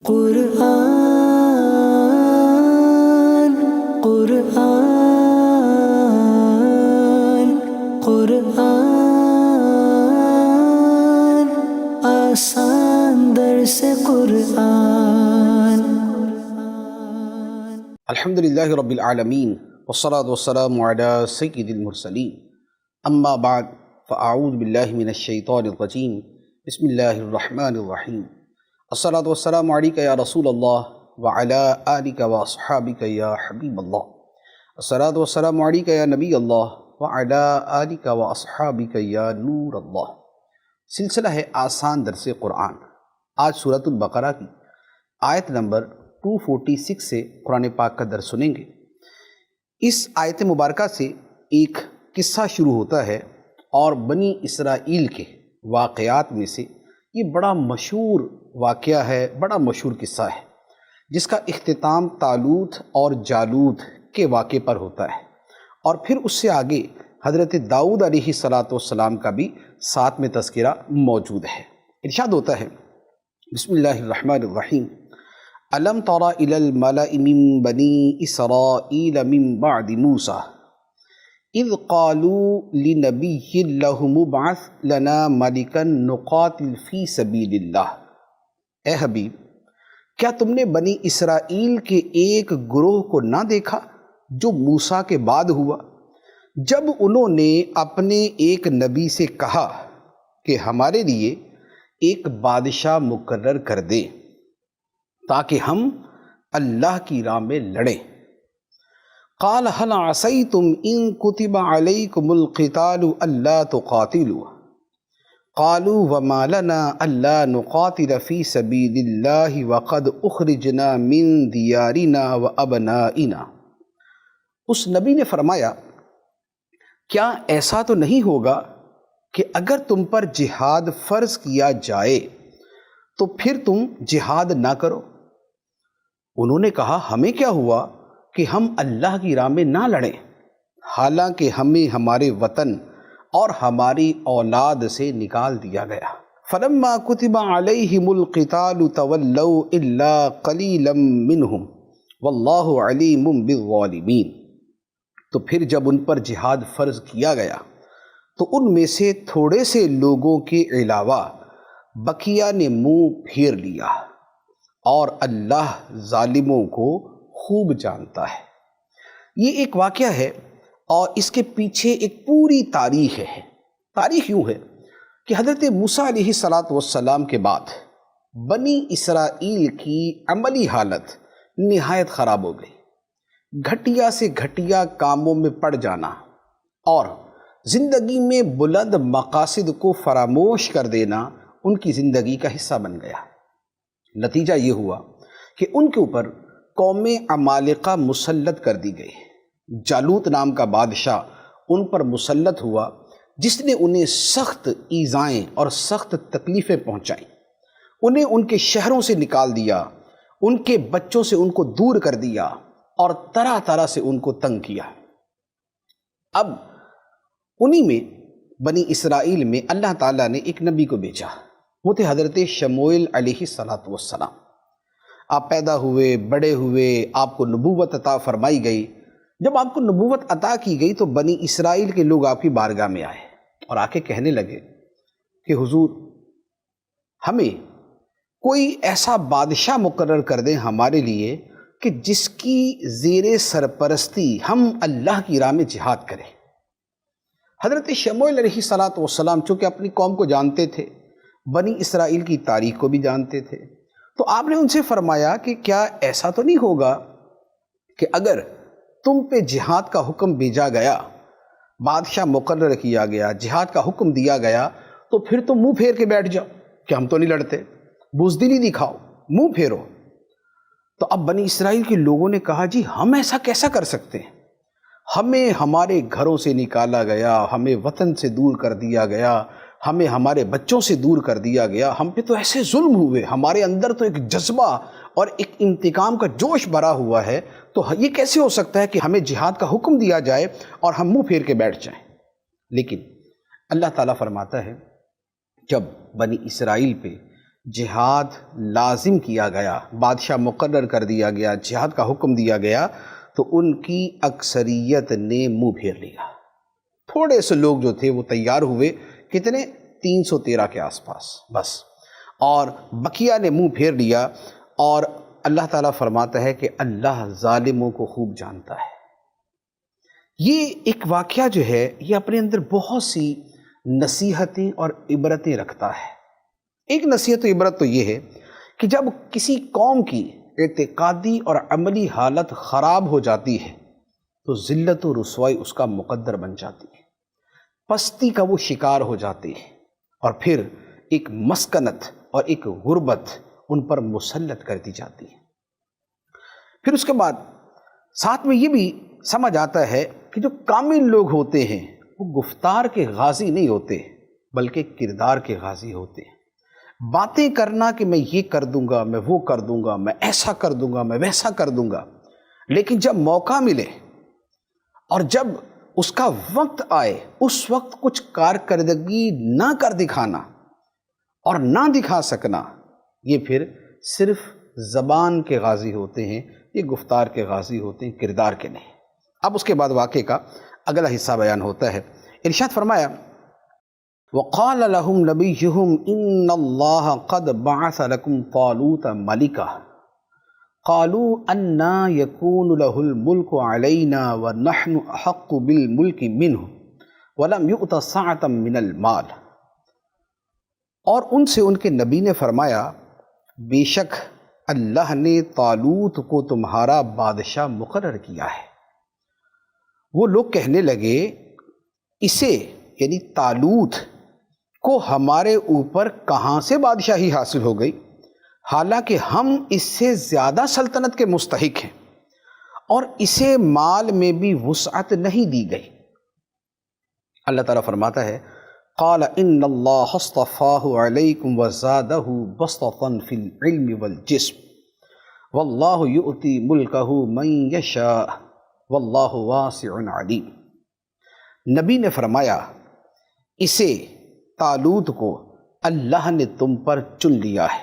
قرآن قرآن قرآن آسان درس قرآن۔ الحمدللہ رب العالمین والصلاة والسلام علی سید المرسلین، اما بعد فاعوذ باللہ من الشیطان الرجیم، بسم اللہ الرحمن الرحیم۔ الصلاة والسلام علیکہ یا رسول اللہ وعلی آلکہ واصحابکہ یا حبیب اللہ۔ الصلاة والسلام علیکہ یا نبی اللہ وعلی آلکہ واصحابکہ یا نور اللہ۔ سلسلہ ہے آسان درس قرآن۔ آج سورۃ البقرہ کی آیت نمبر 246 سے قرآن پاک کا درس سنیں گے۔ اس آیت مبارکہ سے ایک قصہ شروع ہوتا ہے اور بنی اسرائیل کے واقعات میں سے یہ بڑا مشہور واقعہ ہے، بڑا مشہور قصہ ہے، جس کا اختتام طالوت اور جالوت کے واقعے پر ہوتا ہے، اور پھر اس سے آگے حضرت داؤد علیہ السلام کا بھی ساتھ میں تذکرہ موجود ہے۔ ارشاد ہوتا ہے بسم اللہ الرحمن الرحیم، الم تر الی الملأ من بنی اسرائیل من بعد موسیٰ اذ قالوا لنبی لہم ابعث لنا ملکا نقاتل فی سبیل اللہ۔ اے حبیب، کیا تم نے بنی اسرائیل کے ایک گروہ کو نہ دیکھا جو موسیٰ کے بعد ہوا، جب انہوں نے اپنے ایک نبی سے کہا کہ ہمارے لیے ایک بادشاہ مقرر کر دے تاکہ ہم اللہ کی راہ میں لڑیں۔ قال هل عصیتم ان کتب علیکم القتال الا تقاتلوا قالوا وما لنا الا نقاتل فی سبیل اللہ وقد اخرجنا من دیارنا وابنائنا۔ اس نبی نے فرمایا، کیا ایسا تو نہیں ہوگا کہ اگر تم پر جہاد فرض کیا جائے تو پھر تم جہاد نہ کرو؟ انہوں نے کہا، ہمیں کیا ہوا کہ ہم اللہ کی راہ میں نہ لڑیں، حالانکہ ہمیں ہمارے وطن اور ہماری اولاد سے نکال دیا گیا۔ فلما كتب علیہم القتال تولوا الا قلیلا منہم واللہ علیم بالظالمین۔ تو پھر جب ان پر جہاد فرض کیا گیا تو ان میں سے تھوڑے سے لوگوں کے علاوہ بقیہ نے منہ پھیر لیا، اور اللہ ظالموں کو خوب جانتا ہے۔ یہ ایک واقعہ ہے اور اس کے پیچھے ایک پوری تاریخ ہے۔ تاریخ یوں ہے کہ حضرت موسیٰ علیہ السلام کے بعد بنی اسرائیل کی عملی حالت نہایت خراب ہو گئی۔ گھٹیا سے گھٹیا کاموں میں پڑ جانا اور زندگی میں بلند مقاصد کو فراموش کر دینا ان کی زندگی کا حصہ بن گیا۔ نتیجہ یہ ہوا کہ ان کے اوپر قوم عمالقہ مسلط کر دی گئی۔ جالوت نام کا بادشاہ ان پر مسلط ہوا، جس نے انہیں سخت ایذائیں اور سخت تکلیفیں پہنچائیں۔ انہیں ان کے شہروں سے نکال دیا، ان کے بچوں سے ان کو دور کر دیا اور طرح طرح سے ان کو تنگ کیا۔ اب انہی میں بنی اسرائیل میں اللہ تعالیٰ نے ایک نبی کو بھیجا، وہ تھے حضرت شموئیل علیہ السلام۔ آپ پیدا ہوئے، بڑے ہوئے، آپ کو نبوت عطا فرمائی گئی۔ جب آپ کو نبوت عطا کی گئی تو بنی اسرائیل کے لوگ آپ کی بارگاہ میں آئے اور آ کے کہنے لگے کہ حضور، ہمیں کوئی ایسا بادشاہ مقرر کر دیں ہمارے لیے کہ جس کی زیر سرپرستی ہم اللہ کی راہ میں جہاد کریں۔ حضرت شموئیل علیہ السلام چونکہ اپنی قوم کو جانتے تھے، بنی اسرائیل کی تاریخ کو بھی جانتے تھے، تو آپ نے ان سے فرمایا کہ کیا ایسا تو نہیں ہوگا کہ اگر تم پہ جہاد کا حکم بھیجا گیا، بادشاہ مقرر کیا گیا، جہاد کا حکم دیا گیا، تو پھر تم منہ پھیر کے بیٹھ جاؤ کہ ہم تو نہیں لڑتے، بزدلی دکھاؤ، منہ پھیرو۔ تو اب بنی اسرائیل کے لوگوں نے کہا، جی ہم ایسا کیسا کر سکتے ہیں؟ ہمیں ہمارے گھروں سے نکالا گیا، ہمیں وطن سے دور کر دیا گیا، ہمیں ہمارے بچوں سے دور کر دیا گیا، ہم پہ تو ایسے ظلم ہوئے، ہمارے اندر تو ایک جذبہ اور ایک انتقام کا جوش بھرا ہوا ہے، تو یہ کیسے ہو سکتا ہے کہ ہمیں جہاد کا حکم دیا جائے اور ہم منہ پھیر کے بیٹھ جائیں؟ لیکن اللہ تعالیٰ فرماتا ہے، جب بنی اسرائیل پہ جہاد لازم کیا گیا، بادشاہ مقرر کر دیا گیا، جہاد کا حکم دیا گیا، تو ان کی اکثریت نے منہ پھیر لیا۔ تھوڑے سے لوگ جو تھے وہ تیار ہوئے، کتنے؟ 313 کے آس پاس بس، اور بقیہ نے منہ پھیر لیا۔ اور اللہ تعالیٰ فرماتا ہے کہ اللہ ظالموں کو خوب جانتا ہے۔ یہ ایک واقعہ جو ہے یہ اپنے اندر بہت سی نصیحتیں اور عبرتیں رکھتا ہے۔ ایک نصیحت و عبرت تو یہ ہے کہ جب کسی قوم کی اعتقادی اور عملی حالت خراب ہو جاتی ہے تو ذلت و رسوائی اس کا مقدر بن جاتی ہے، پستی کا وہ شکار ہو جاتی ہے، اور پھر ایک مسکنت اور ایک غربت ان پر مسلط کر دی جاتی ہے۔ پھر اس کے بعد ساتھ میں یہ بھی سمجھ آتا ہے کہ جو کامل لوگ ہوتے ہیں وہ گفتار کے غازی نہیں ہوتے بلکہ کردار کے غازی ہوتے ہیں۔ باتیں کرنا کہ میں یہ کر دوں گا، میں وہ کر دوں گا، میں ایسا کر دوں گا، میں ویسا کر دوں گا، لیکن جب موقع ملے اور جب اس کا وقت آئے اس وقت کچھ کارکردگی نہ کر دکھانا اور نہ دکھا سکنا، یہ پھر صرف زبان کے غازی ہوتے ہیں، یہ گفتار کے غازی ہوتے ہیں، کردار کے نہیں۔ اب اس کے بعد واقعے کا اگلا حصہ بیان ہوتا ہے۔ ارشاد فرمایا وَقَالَ لَهُمْ نَبِيُّهُمْ إِنَّ اللَّهَ قَدْ بَعَثَ لَكُمْ طَالُوتَ مَلِكًا قَالُوا أَنَّىٰ يَكُونُ لَهُ الْمُلْكُ عَلَيْنَا وَنَحْنُ أَحَقُّ بِالْمُلْكِ مِنْهُ وَلَمْ يُؤْتَ سَعَةً مِنَ الْمَالِ۔ اور ان سے ان کے نبی نے فرمایا بے شک اللہ نے طالوت کو تمہارا بادشاہ مقرر کیا ہے۔ وہ لوگ کہنے لگے اسے یعنی طالوت کو ہمارے اوپر کہاں سے بادشاہی حاصل ہو گئی، حالانکہ ہم اس سے زیادہ سلطنت کے مستحق ہیں اور اسے مال میں بھی وسعت نہیں دی گئی۔ اللہ تعالیٰ فرماتا ہے قال ان اللہ اصطفاہ علیکم وزادہ بسطۃ فی العلم والجسم واللہ یؤتی ملکہ من یشاء واللہ واسع علیم۔ نبی نے فرمایا اسے طالوت کو اللہ نے تم پر چن لیا ہے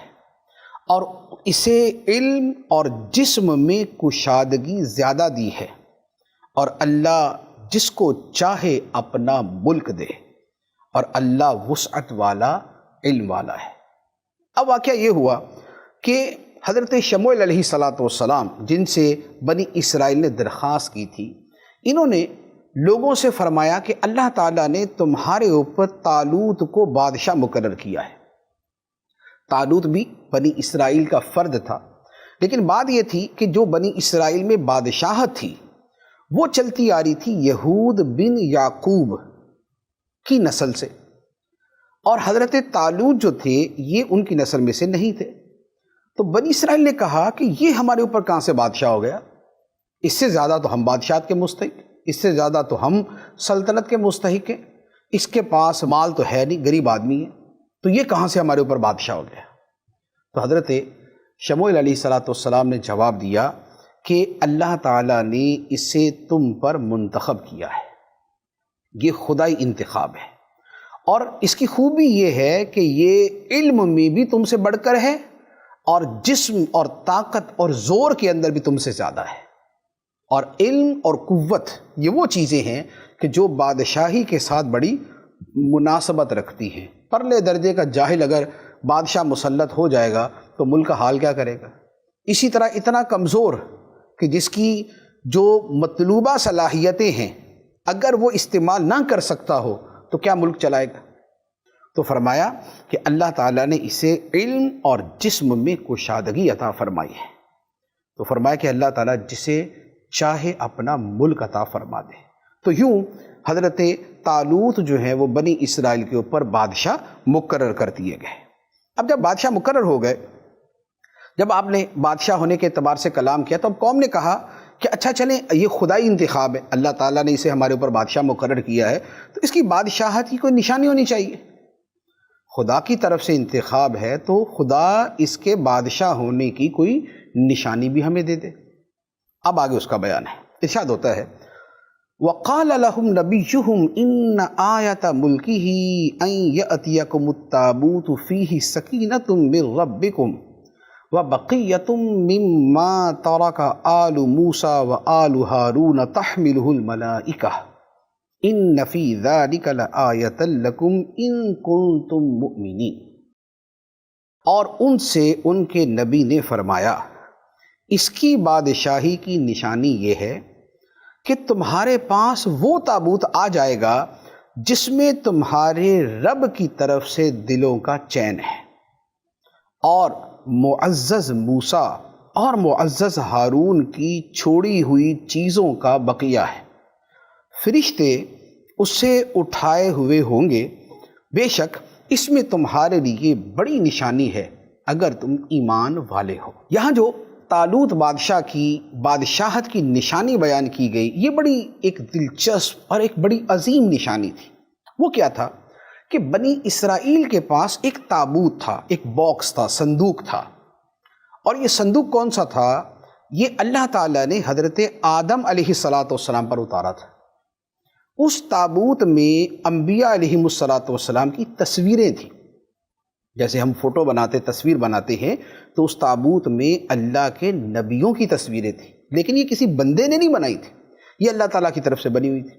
اور اسے علم اور جسم میں کشادگی زیادہ دی ہے، اور اللہ جس کو چاہے اپنا ملک دے، اور اللہ وسعت والا علم والا ہے۔ اب واقعہ یہ ہوا کہ حضرت شموئیل علیہ السلام جن سے بنی اسرائیل نے درخواست کی تھی، انہوں نے لوگوں سے فرمایا کہ اللہ تعالیٰ نے تمہارے اوپر طالوت کو بادشاہ مقرر کیا ہے۔ طالوت بھی بنی اسرائیل کا فرد تھا، لیکن بات یہ تھی کہ جو بنی اسرائیل میں بادشاہت تھی وہ چلتی آ رہی تھی یہود بن یعقوب کی نسل سے، اور حضرت طالوت جو تھے یہ ان کی نسل میں سے نہیں تھے۔ تو بنی اسرائیل نے کہا کہ یہ ہمارے اوپر کہاں سے بادشاہ ہو گیا، اس سے زیادہ تو ہم بادشاہت کے مستحق، اس سے زیادہ تو ہم سلطنت کے مستحق ہیں، اس کے پاس مال تو ہے نہیں، غریب آدمی ہے، تو یہ کہاں سے ہمارے اوپر بادشاہ ہو گیا۔ تو حضرت شموئیل علیہ السلام نے جواب دیا کہ اللہ تعالیٰ نے اسے تم پر منتخب کیا ہے، یہ خدائی انتخاب ہے، اور اس کی خوبی یہ ہے کہ یہ علم میں بھی تم سے بڑھ کر ہے اور جسم اور طاقت اور زور کے اندر بھی تم سے زیادہ ہے۔ اور علم اور قوت یہ وہ چیزیں ہیں کہ جو بادشاہی کے ساتھ بڑی مناسبت رکھتی ہیں۔ پرلے درجے کا جاہل اگر بادشاہ مسلط ہو جائے گا تو ملک کا حال کیا کرے گا؟ اسی طرح اتنا کمزور کہ جس کی جو مطلوبہ صلاحیتیں ہیں اگر وہ استعمال نہ کر سکتا ہو تو کیا ملک چلائے گا؟ تو فرمایا کہ اللہ تعالیٰ نے اسے علم اور جسم میں کشادگی عطا فرمائی ہے۔ تو فرمایا کہ اللہ تعالیٰ جسے چاہے اپنا ملک عطا فرما دے۔ تو یوں حضرت طالوت جو ہیں وہ بنی اسرائیل کے اوپر بادشاہ مقرر کر دیے گئے۔ اب جب بادشاہ مقرر ہو گئے، جب آپ نے بادشاہ ہونے کے اعتبار سے کلام کیا تو اب قوم نے کہا کہ اچھا چلیں یہ خدائی انتخاب ہے، اللہ تعالیٰ نے اسے ہمارے اوپر بادشاہ مقرر کیا ہے تو اس کی بادشاہت کی کوئی نشانی ہونی چاہیے۔ خدا کی طرف سے انتخاب ہے تو خدا اس کے بادشاہ ہونے کی کوئی نشانی بھی ہمیں دے دے۔ اب آگے اس کا بیان ہے، ارشاد ہوتا ہے وقال لهم نبيهم إن آية ملكه أن يأتيكم التابوت فيه سكينة من ربكم وبقية مما ترك آل موسى وآل هارون تحمله الملائكة إن في ذلك لآية لكم إن كنتم مؤمنين۔ اور ان سے ان کے نبی نے فرمایا، اس کی بادشاہی کی نشانی یہ ہے کہ تمہارے پاس وہ تابوت آ جائے گا جس میں تمہارے رب کی طرف سے دلوں کا چین ہے، اور معزز موسیٰ اور معزز ہارون کی چھوڑی ہوئی چیزوں کا بقیہ ہے۔ فرشتے اسے اٹھائے ہوئے ہوں گے، بے شک اس میں تمہارے لیے بڑی نشانی ہے اگر تم ایمان والے ہو۔ یہاں جو طالوت بادشاہ کی بادشاہت کی نشانی بیان کی گئی، یہ بڑی ایک دلچسپ اور ایک بڑی عظیم نشانی تھی۔ وہ کیا تھا کہ بنی اسرائیل کے پاس ایک تابوت تھا، ایک باکس تھا، صندوق تھا، اور یہ صندوق کون سا تھا؟ یہ اللہ تعالیٰ نے حضرت آدم علیہ السلام پر اتارا تھا۔ اس تابوت میں انبیاء علیہم السلام کی تصویریں تھیں، جیسے ہم فوٹو بناتے، تصویر بناتے ہیں، تو اس تابوت میں اللہ کے نبیوں کی تصویریں تھیں، لیکن یہ کسی بندے نے نہیں بنائی تھی، یہ اللہ تعالیٰ کی طرف سے بنی ہوئی تھی۔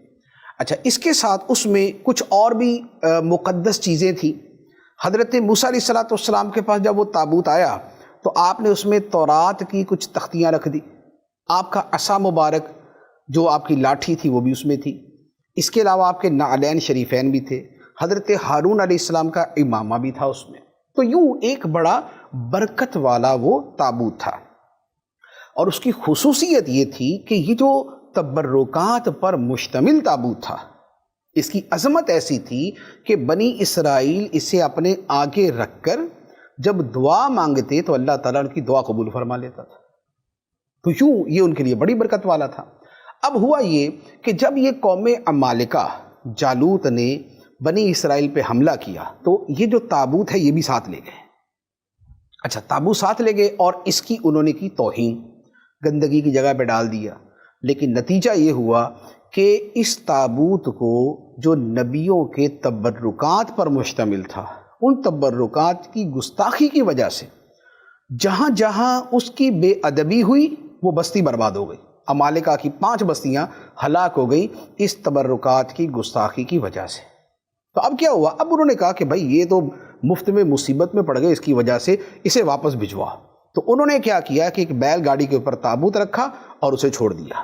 اچھا، اس کے ساتھ اس میں کچھ اور بھی مقدس چیزیں تھیں۔ حضرت موسیٰ علیہ السلام کے پاس جب وہ تابوت آیا تو آپ نے اس میں تورات کی کچھ تختیاں رکھ دی، آپ کا عصا مبارک جو آپ کی لاٹھی تھی وہ بھی اس میں تھی، اس کے علاوہ آپ کے نعلین شریفین بھی تھے، حضرت ہارون علیہ السلام کا امامہ بھی تھا اس میں۔ تو یوں ایک بڑا برکت والا وہ تابوت تھا، اور اس کی خصوصیت یہ تھی کہ یہ جو تبرکات پر مشتمل تابوت تھا، اس کی عظمت ایسی تھی کہ بنی اسرائیل اسے اپنے آگے رکھ کر جب دعا مانگتے تو اللہ تعالیٰ ان کی دعا قبول فرما لیتا تھا۔ تو یوں یہ ان کے لیے بڑی برکت والا تھا۔ اب ہوا یہ کہ جب یہ قوم عمالقہ جالوت نے بنی اسرائیل پہ حملہ کیا تو یہ جو تابوت ہے یہ بھی ساتھ لے گئے۔ اچھا، تابوت ساتھ لے گئے اور اس کی انہوں نے کی توہین، گندگی کی جگہ پہ ڈال دیا، لیکن نتیجہ یہ ہوا کہ اس تابوت کو جو نبیوں کے تبرکات پر مشتمل تھا، ان تبرکات کی گستاخی کی وجہ سے جہاں جہاں اس کی بے ادبی ہوئی وہ بستی برباد ہو گئی۔ عمالقہ کی 5 بستیاں ہلاک ہو گئی اس تبرکات کی گستاخی کی وجہ سے۔ تو اب کیا ہوا؟ اب انہوں نے کہا کہ بھائی یہ تو مفت میں مصیبت میں پڑ گئے، اس کی وجہ سے اسے واپس بھجوا۔ تو انہوں نے کیا کیا کہ ایک بیل گاڑی کے اوپر تابوت رکھا اور اسے چھوڑ دیا۔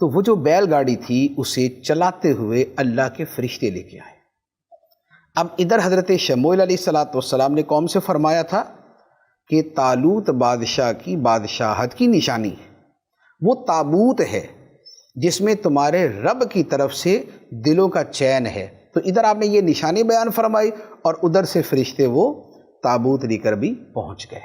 تو وہ جو بیل گاڑی تھی اسے چلاتے ہوئے اللہ کے فرشتے لے کے آئے۔ اب ادھر حضرت شموئیل علیہ السلام نے قوم سے فرمایا تھا کہ طالوت بادشاہ کی بادشاہت کی نشانی ہے، وہ تابوت ہے جس میں تمہارے رب کی طرف سے دلوں کا چین ہے۔ تو ادھر آپ نے یہ نشانی بیان فرمائی اور ادھر سے فرشتے وہ تابوت لے کر بھی پہنچ گئے۔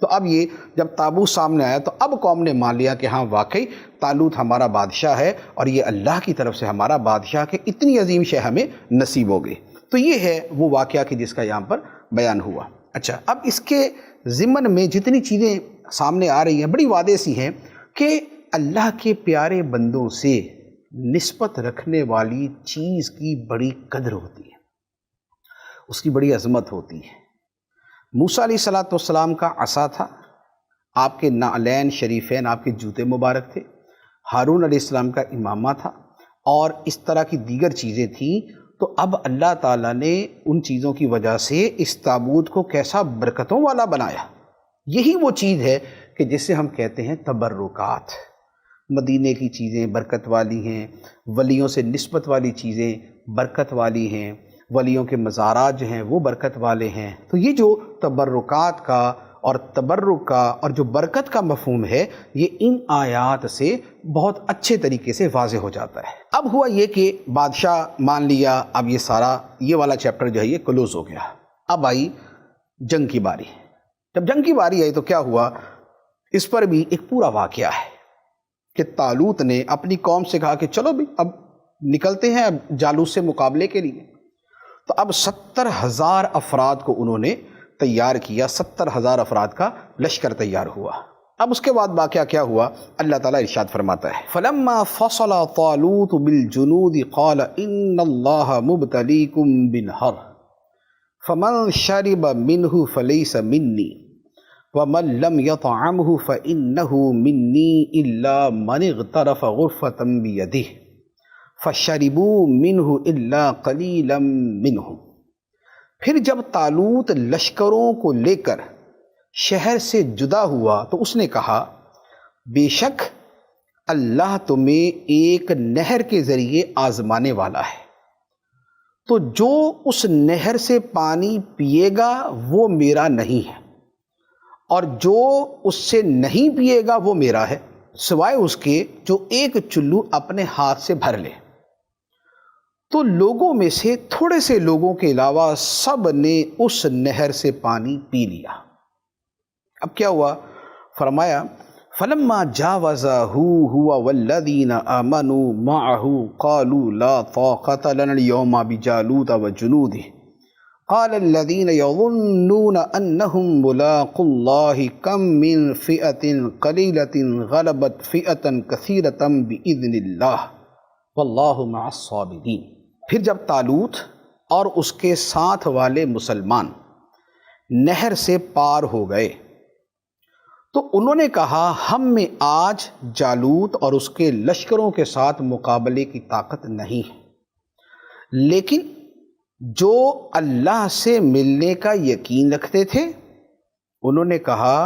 تو اب یہ جب تابوت سامنے آیا تو اب قوم نے مان لیا کہ ہاں واقعی طالوت ہمارا بادشاہ ہے اور یہ اللہ کی طرف سے ہمارا بادشاہ کہ اتنی عظیم شے ہمیں نصیب ہو گئی۔ تو یہ ہے وہ واقعہ کہ جس کا یہاں پر بیان ہوا۔ اچھا، اب اس کے ضمن میں جتنی چیزیں سامنے آ رہی ہیں بڑی واضح سی ہیں کہ اللہ کے پیارے بندوں سے نسبت رکھنے والی چیز کی بڑی قدر ہوتی ہے، اس کی بڑی عظمت ہوتی ہے۔ موسیٰ علیہ السلام کا عصا تھا، آپ کے نعلین شریفین، آپ کے جوتے مبارک تھے، ہارون علیہ السلام کا امامہ تھا، اور اس طرح کی دیگر چیزیں تھیں۔ تو اب اللہ تعالیٰ نے ان چیزوں کی وجہ سے اس تابوت کو کیسا برکتوں والا بنایا۔ یہی وہ چیز ہے کہ جسے ہم کہتے ہیں تبرکات۔ مدینے کی چیزیں برکت والی ہیں، ولیوں سے نسبت والی چیزیں برکت والی ہیں، ولیوں کے مزارات جو ہیں وہ برکت والے ہیں۔ تو یہ جو تبرکات کا اور تبرک کا اور جو برکت کا مفہوم ہے یہ ان آیات سے بہت اچھے طریقے سے واضح ہو جاتا ہے۔ اب ہوا یہ کہ بادشاہ مان لیا، اب یہ سارا یہ والا چیپٹر جو ہے یہ کلوز ہو گیا۔ اب آئی جنگ کی باری۔ جب جنگ کی باری آئی تو کیا ہوا؟ اس پر بھی ایک پورا واقعہ ہے کہ طالوت نے اپنی قوم سے کہا کہ چلو بھی اب نکلتے ہیں اب جالوت سے مقابلے کے لیے۔ تو اب 70,000 افراد کو انہوں نے تیار کیا، 70,000 افراد کا لشکر تیار ہوا۔ اب اس کے بعد واقعہ کیا ہوا، اللہ تعالیٰ ارشاد فرماتا ہے فَلَمَّا فَصَلَ طَالُوتُ بِالْجُنُودِ قَالَ إِنَّ اللَّهَ مُبْتَلِيكُمْ بِنَهَرٍ فَمَنْ شَرِبَ مِنْهُ فَلَيْسَ مِنِّي وَمَنْ لَمْ يَطْعَمْهُ فَإِنَّهُ مِنِّي إِلَّا مَنِ اغْتَرَفَ غُرْفَةً بِيَدِهِ فَشَرِبُوا مِنْهُ إِلَّا قَلِيلًا مِنْهُمْ۔ پھر جب طالوت لشکروں کو لے کر شہر سے جدا ہوا تو اس نے کہا بے شک اللہ تمہیں ایک نہر کے ذریعے آزمانے والا ہے، تو جو اس نہر سے پانی پیے گا وہ میرا نہیں ہے، اور جو اس سے نہیں پیے گا وہ میرا ہے، سوائے اس کے جو ایک چلو اپنے ہاتھ سے بھر لے۔ تو لوگوں میں سے تھوڑے سے لوگوں کے علاوہ سب نے اس نہر سے پانی پی لیا۔ اب کیا ہوا؟ فرمایا فَلَمَّا جَاوَزَهُ هُوَ وَالَّذِينَ آمَنُوا مَعَهُ قَالُوا لَا طَاقَةَ لَنَا الْيَوْمَ بِجَالُوتَ وَجُنُودِهِ قَالَ الَّذِينَ يَظُنُّونَ أَنَّهُمْ مُلَاقُو اللَّهِ كَمْ مِنْ فِئَةٍ قَلِيلَةٍ غَلَبَتْ فِئَةً كَثِيرَةً بِإِذْنِ اللَّهِ وَاللَّهُ مَعَ الصَّابِرِينَ۔ پھر جب طالوت اور اس کے ساتھ والے مسلمان نہر سے پار ہو گئے تو انہوں نے کہا ہم میں آج جالوت اور اس کے لشکروں کے ساتھ مقابلے کی طاقت نہیں ہے، لیکن جو اللہ سے ملنے کا یقین رکھتے تھے انہوں نے کہا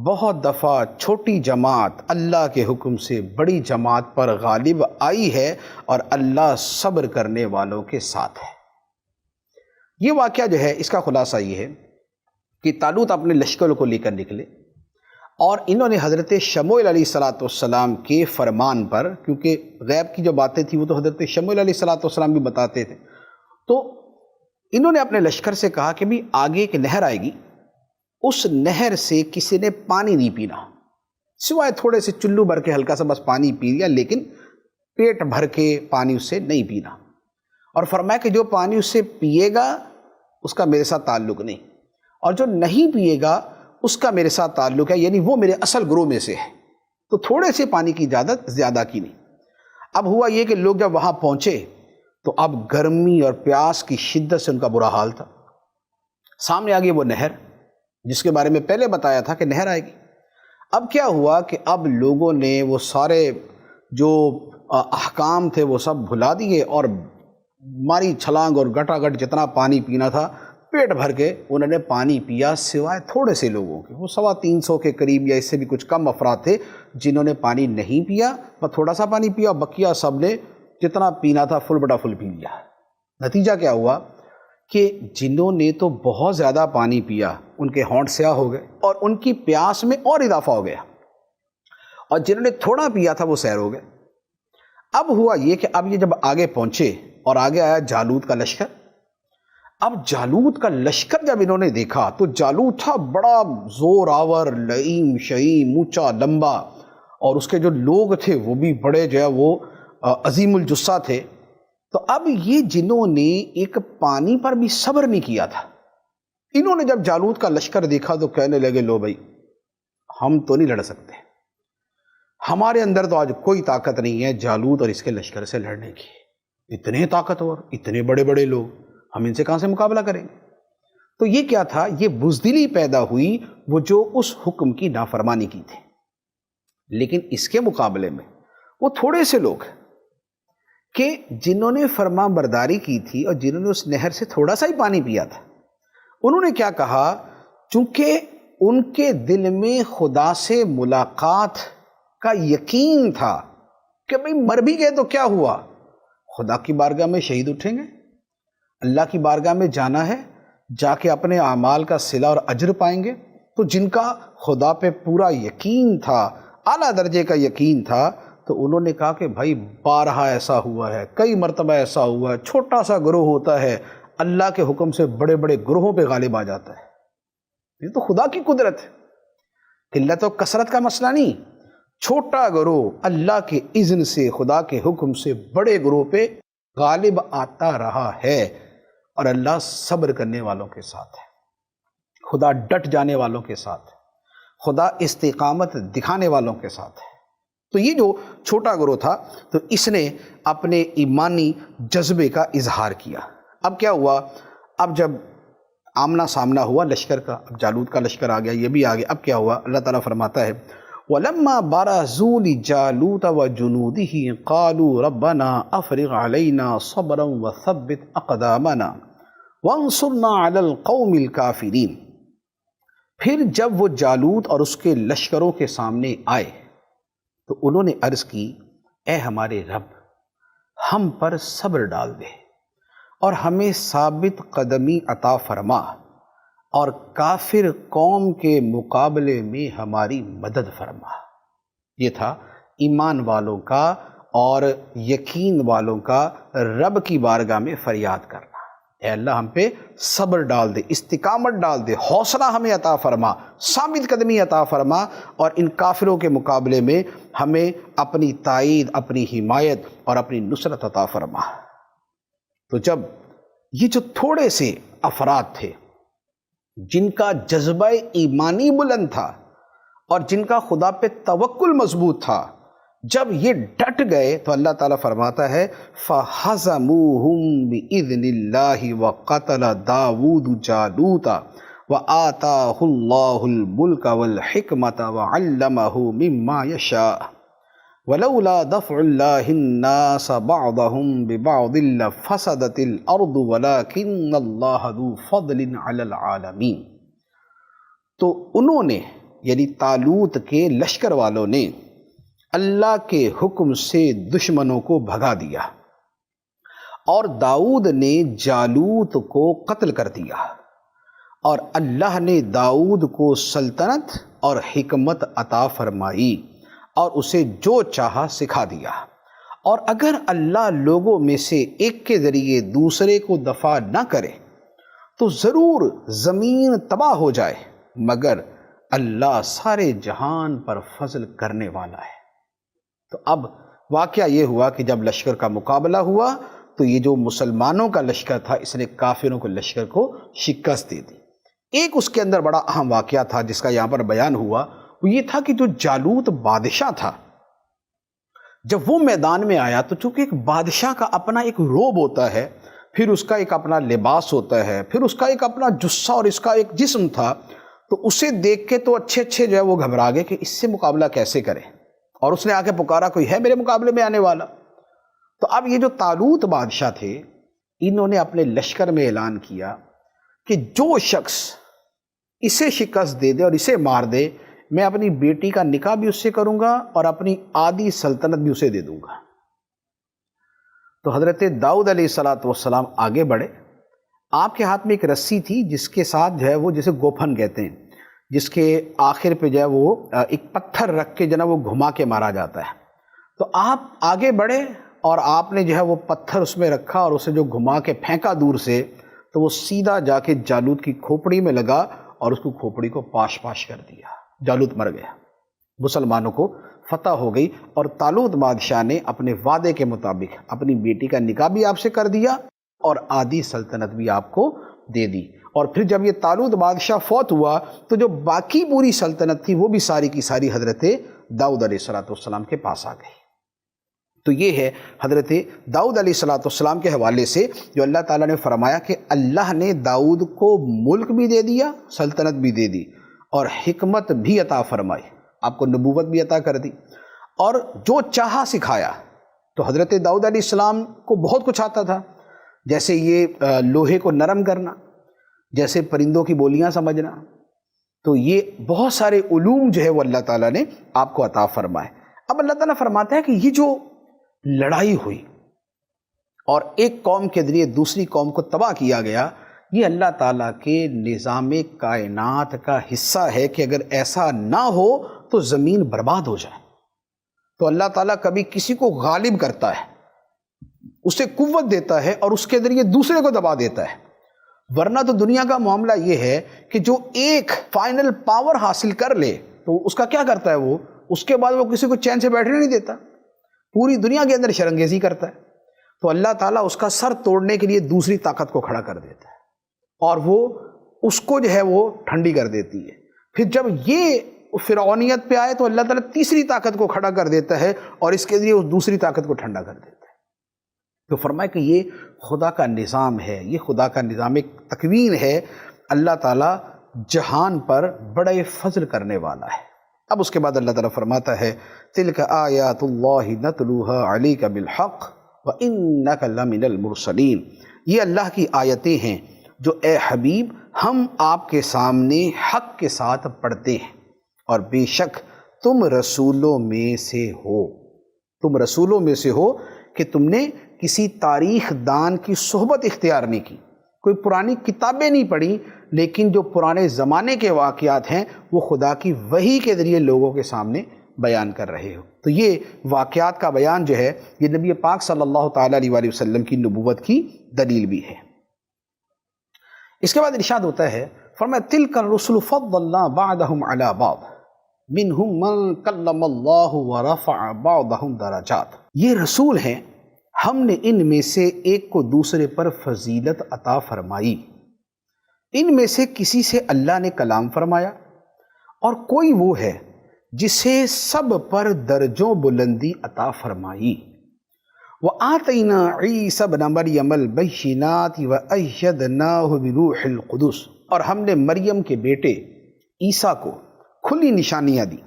بہت دفعہ چھوٹی جماعت اللہ کے حکم سے بڑی جماعت پر غالب آئی ہے اور اللہ صبر کرنے والوں کے ساتھ ہے۔ یہ واقعہ جو ہے اس کا خلاصہ یہ ہے کہ طالوت اپنے لشکروں کو لے کر نکلے اور انہوں نے حضرت شموئیل علیہ السلام کے فرمان پر، کیونکہ غیب کی جو باتیں تھیں وہ تو حضرت شموئیل علیہ السلام بھی بتاتے تھے، تو انہوں نے اپنے لشکر سے کہا کہ بھی آگے ایک نہر آئے گی، اس نہر سے کسی نے پانی نہیں پینا، سوائے تھوڑے سے چلو بھر کے ہلکا سا بس پانی پی لیا، لیکن پیٹ بھر کے پانی اس سے نہیں پینا، اور فرمایا کہ جو پانی اس سے پیے گا اس کا میرے ساتھ تعلق نہیں، اور جو نہیں پیے گا اس کا میرے ساتھ تعلق ہے، یعنی وہ میرے اصل گروہ میں سے ہے۔ تو تھوڑے سے پانی کی اجازت، زیادہ کی نہیں۔ اب ہوا یہ کہ لوگ جب وہاں پہنچے تو اب گرمی اور پیاس کی شدت سے ان کا برا حال تھا۔ سامنے آگے وہ نہر جس کے بارے میں پہلے بتایا تھا کہ نہر آئے گی۔ اب کیا ہوا کہ اب لوگوں نے وہ سارے جو احکام تھے وہ سب بھلا دیے اور ماری چھلانگ اور گٹا گٹ جتنا پانی پینا تھا پیٹ بھر کے انہوں نے پانی پیا، سوائے تھوڑے سے لوگوں کے، وہ 350 کے قریب یا اس سے بھی کچھ کم افراد تھے جنہوں نے پانی نہیں پیا، پر تھوڑا سا پانی پیا، بقیہ سب نے جتنا پینا تھا فل بٹا فل پی لیا۔ نتیجہ کیا ہوا کہ جنہوں نے تو بہت زیادہ پانی پیا ان کے ہونٹ سیاہ ہو گئے اور ان کی پیاس میں اور اضافہ ہو گیا، اور جنہوں نے تھوڑا پیا تھا وہ سیر ہو گئے۔ اب ہوا یہ کہ اب یہ جب آگے پہنچے اور آگے آیا جالوت کا لشکر۔ اب جالوت کا لشکر جب انہوں نے دیکھا تو جالوت تھا بڑا زور آور، لئیم شئیم، اونچا لمبا، اور اس کے جو لوگ تھے وہ بھی بڑے جو ہے وہ عظیم الجثہ تھے۔ تو اب یہ جنہوں نے ایک پانی پر بھی صبر نہیں کیا تھا، انہوں نے جب جالوت کا لشکر دیکھا تو کہنے لگے لو بھائی ہم تو نہیں لڑ سکتے، ہمارے اندر تو آج کوئی طاقت نہیں ہے جالوت اور اس کے لشکر سے لڑنے کی، اتنے طاقتور، اتنے بڑے بڑے لوگ، ہم ان سے کہاں سے مقابلہ کریں گے۔ تو یہ کیا تھا؟ یہ بزدلی پیدا ہوئی وہ جو اس حکم کی نافرمانی کی تھی۔ لیکن اس کے مقابلے میں وہ تھوڑے سے لوگ کہ جنہوں نے فرما برداری کی تھی اور جنہوں نے اس نہر سے تھوڑا سا ہی پانی پیا تھا، انہوں نے کیا کہا، چونکہ ان کے دل میں خدا سے ملاقات کا یقین تھا کہ بھئی مر بھی گئے تو کیا ہوا، خدا کی بارگاہ میں شہید اٹھیں گے، اللہ کی بارگاہ میں جانا ہے، جا کے اپنے اعمال کا صلہ اور اجر پائیں گے۔ تو جن کا خدا پہ پورا یقین تھا، اعلیٰ درجے کا یقین تھا، تو انہوں نے کہا کہ بھائی بارہا ایسا ہوا ہے، کئی مرتبہ ایسا ہوا ہے، چھوٹا سا گروہ ہوتا ہے اللہ کے حکم سے بڑے بڑے گروہوں پہ غالب آ جاتا ہے۔ یہ تو خدا کی قدرت ہے، قلت و کثرت کا مسئلہ نہیں، چھوٹا گروہ اللہ کے اذن سے، خدا کے حکم سے بڑے گروہ پہ غالب آتا رہا ہے، اور اللہ صبر کرنے والوں کے ساتھ ہے، خدا ڈٹ جانے والوں کے ساتھ ہے، خدا استقامت دکھانے والوں کے ساتھ ہے۔ تو یہ جو چھوٹا گروہ تھا تو اس نے اپنے ایمانی جذبے کا اظہار کیا۔ اب کیا ہوا، اب جب آمنا سامنا ہوا لشکر کا، اب جالوت کا لشکر آ گیا، یہ بھی آ گیا، اب کیا ہوا، اللہ تعالیٰ فرماتا ہے وَلَمَّا بَرَزُوا لِجَالُوتَ وَجُنُودِهِ قَالُوا رَبَّنَا أَفْرِغْ عَلَيْنَا صَبْرًا وَثَبِّتْ أَقْدَامَنَا وَانصُرْنَا عَلَى الْقَوْمِ الْكَافِرِينَ۔ پھر جب وہ جالوت اور اس کے لشکروں کے سامنے آئے تو انہوں نے عرض کی، اے ہمارے رب، ہم پر صبر ڈال دے اور ہمیں ثابت قدمی عطا فرما، اور کافر قوم کے مقابلے میں ہماری مدد فرما۔ یہ تھا ایمان والوں کا اور یقین والوں کا رب کی بارگاہ میں فریاد کرنا، اے اللہ ہم پہ صبر ڈال دے، استقامت ڈال دے، حوصلہ ہمیں عطا فرما، ثابت قدمی عطا فرما، اور ان کافروں کے مقابلے میں ہمیں اپنی تائید، اپنی حمایت اور اپنی نصرت عطا فرما۔ تو جب یہ جو تھوڑے سے افراد تھے جن کا جذبہ ایمانی بلند تھا اور جن کا خدا پہ توکل مضبوط تھا، جب یہ ڈٹ گئے تو اللہ تعالیٰ فرماتا ہے فَحَزَمُوهُمْ بِإِذْنِ اللَّهِ وَقَتَلَ دَاوُودُ جَالُوتَ وَآتَاهُ اللَّهُ الْمُلْكَ وَالْحِكْمَةَ وَعَلَّمَهُ مِمَّا يَشَاءُ وَلَوْلَا دَفْعُ اللَّهِ النَّاسَ بَعْضَهُمْ بِبَعْضٍ لَفَسَدَتِ الْأَرْضُ وَلَكِنَّ اللَّهَ ذُو فَضْلٍ عَلَى الْعَالَمِينَ۔ تو انہوں نے یعنی طالوت کے لشکر والوں نے اللہ کے حکم سے دشمنوں کو بھگا دیا، اور داؤد نے جالوت کو قتل کر دیا، اور اللہ نے داؤد کو سلطنت اور حکمت عطا فرمائی اور اسے جو چاہا سکھا دیا۔ اور اگر اللہ لوگوں میں سے ایک کے ذریعے دوسرے کو دفع نہ کرے تو ضرور زمین تباہ ہو جائے، مگر اللہ سارے جہان پر فضل کرنے والا ہے۔ تو اب واقعہ یہ ہوا کہ جب لشکر کا مقابلہ ہوا تو یہ جو مسلمانوں کا لشکر تھا اس نے کافروں کے لشکر کو شکست دے دی۔ ایک اس کے اندر بڑا اہم واقعہ تھا جس کا یہاں پر بیان ہوا، وہ یہ تھا کہ جو جالوت بادشاہ تھا جب وہ میدان میں آیا تو چونکہ ایک بادشاہ کا اپنا ایک روب ہوتا ہے، پھر اس کا ایک اپنا لباس ہوتا ہے، پھر اس کا ایک اپنا جسہ اور اس کا ایک جسم تھا، تو اسے دیکھ کے تو اچھے جو ہے وہ گھبرا گئے کہ اس سے مقابلہ کیسے کریں، اور اس نے آ کے پکارا کوئی ہے میرے مقابلے میں آنے والا؟ تو اب یہ جو طالوت بادشاہ تھے انہوں نے اپنے لشکر میں اعلان کیا کہ جو شخص اسے شکست دے دے اور اسے مار دے، میں اپنی بیٹی کا نکاح بھی اس سے کروں گا اور اپنی آدھی سلطنت بھی اسے دے دوں گا۔ تو حضرت داؤد علیہ السلام آگے بڑھے، آپ کے ہاتھ میں ایک رسی تھی جس کے ساتھ جو ہے وہ جسے گوپھن کہتے ہیں، جس کے آخر پہ جو ہے وہ ایک پتھر رکھ کے جو ہے وہ گھما کے مارا جاتا ہے۔ تو آپ آگے بڑھے اور آپ نے جو ہے وہ پتھر اس میں رکھا اور اسے جو گھما کے پھینکا دور سے، تو وہ سیدھا جا کے جالوت کی کھوپڑی میں لگا اور اس کو کھوپڑی کو پاش پاش کر دیا، جالوت مر گیا، مسلمانوں کو فتح ہو گئی، اور طالوت بادشاہ نے اپنے وعدے کے مطابق اپنی بیٹی کا نکاح بھی آپ سے کر دیا اور آدھی سلطنت بھی آپ کو دے دی۔ اور پھر جب یہ طالوت بادشاہ فوت ہوا تو جو باقی پوری سلطنت تھی وہ بھی ساری کی ساری حضرت داؤد علیہ السلام کے پاس آ گئی۔ تو یہ ہے حضرت داؤد علیہ السلام کے حوالے سے جو اللہ تعالیٰ نے فرمایا کہ اللہ نے داؤد کو ملک بھی دے دیا، سلطنت بھی دے دی اور حکمت بھی عطا فرمائی، آپ کو نبوت بھی عطا کر دی، اور جو چاہا سکھایا۔ تو حضرت داؤد علیہ السلام کو بہت کچھ آتا تھا، جیسے یہ لوہے کو نرم کرنا، جیسے پرندوں کی بولیاں سمجھنا، تو یہ بہت سارے علوم جو ہے وہ اللہ تعالیٰ نے آپ کو عطا فرمائے۔ اب اللہ تعالیٰ فرماتا ہے کہ یہ جو لڑائی ہوئی اور ایک قوم کے ذریعے دوسری قوم کو تباہ کیا گیا، یہ اللہ تعالیٰ کے نظام کائنات کا حصہ ہے کہ اگر ایسا نہ ہو تو زمین برباد ہو جائے۔ تو اللہ تعالیٰ کبھی کسی کو غالب کرتا ہے، اسے قوت دیتا ہے اور اس کے ذریعے دوسرے کو دبا دیتا ہے، ورنہ تو دنیا کا معاملہ یہ ہے کہ جو ایک فائنل پاور حاصل کر لے تو اس کا کیا کرتا ہے، وہ اس کے بعد وہ کسی کو چین سے بیٹھنے نہیں دیتا، پوری دنیا کے اندر شرنگیزی کرتا ہے۔ تو اللہ تعالیٰ اس کا سر توڑنے کے لیے دوسری طاقت کو کھڑا کر دیتا ہے اور وہ اس کو جو ہے وہ ٹھنڈی کر دیتی ہے۔ پھر جب یہ فرعونیت پہ آئے تو اللہ تعالیٰ تیسری طاقت کو کھڑا کر دیتا ہے اور اس کے ذریعے اس دوسری طاقت کو ٹھنڈا کر دیتا ہے۔ تو فرمایا کہ یہ خدا کا نظام ہے، یہ خدا کا نظام ایک تکوین ہے۔ اللہ تعالیٰ جہان پر بڑے فضل کرنے والا ہے۔ اب اس کے بعد اللہ تعالیٰ فرماتا ہے تِلْكَ آیات اللہ نتلوها علیک بالحق وَإِنَّكَ لَمِنَ الْمُرْسَلِينَ، یہ اللہ کی آیتیں ہیں جو اے حبیب ہم آپ کے سامنے حق کے ساتھ پڑھتے ہیں، اور بے شک تم رسولوں میں سے ہو، تم رسولوں میں سے ہو کہ تم نے کسی تاریخ دان کی صحبت اختیار نہیں کی، کوئی پرانی کتابیں نہیں پڑھی، لیکن جو پرانے زمانے کے واقعات ہیں وہ خدا کی وحی کے ذریعے لوگوں کے سامنے بیان کر رہے ہو۔ تو یہ واقعات کا بیان جو ہے یہ نبی پاک صلی اللہ تعالیٰ علیہ وآلہ وسلم کی نبوت کی دلیل بھی ہے۔ اس کے بعد ارشاد ہوتا ہے، فرمایا تِلْكَ الرُّسُلُ فَضَّلْنَا بَعْضَهُمْ عَلَى بَعْضٍ مِّنْهُمْ مَنْ كَلَّمَ اللَّهُ وَرَفَعَ بَعْضَهُمْ دَرَجَاتٍ، یہ رسول ہیں، ہم نے ان میں سے ایک کو دوسرے پر فضیلت عطا فرمائی، ان میں سے کسی سے اللہ نے کلام فرمایا، اور کوئی وہ ہے جسے سب پر درجوں بلندی عطا فرمائی۔ وَآتَيْنَا عِيسَى ابْنَ مَرْيَمَ الْبَيِّنَاتِ وَأَيَّدْنَاهُ بِرُوحِ الْقُدُسِ، اور ہم نے مریم کے بیٹے عیسیٰ کو کھلی نشانیاں دی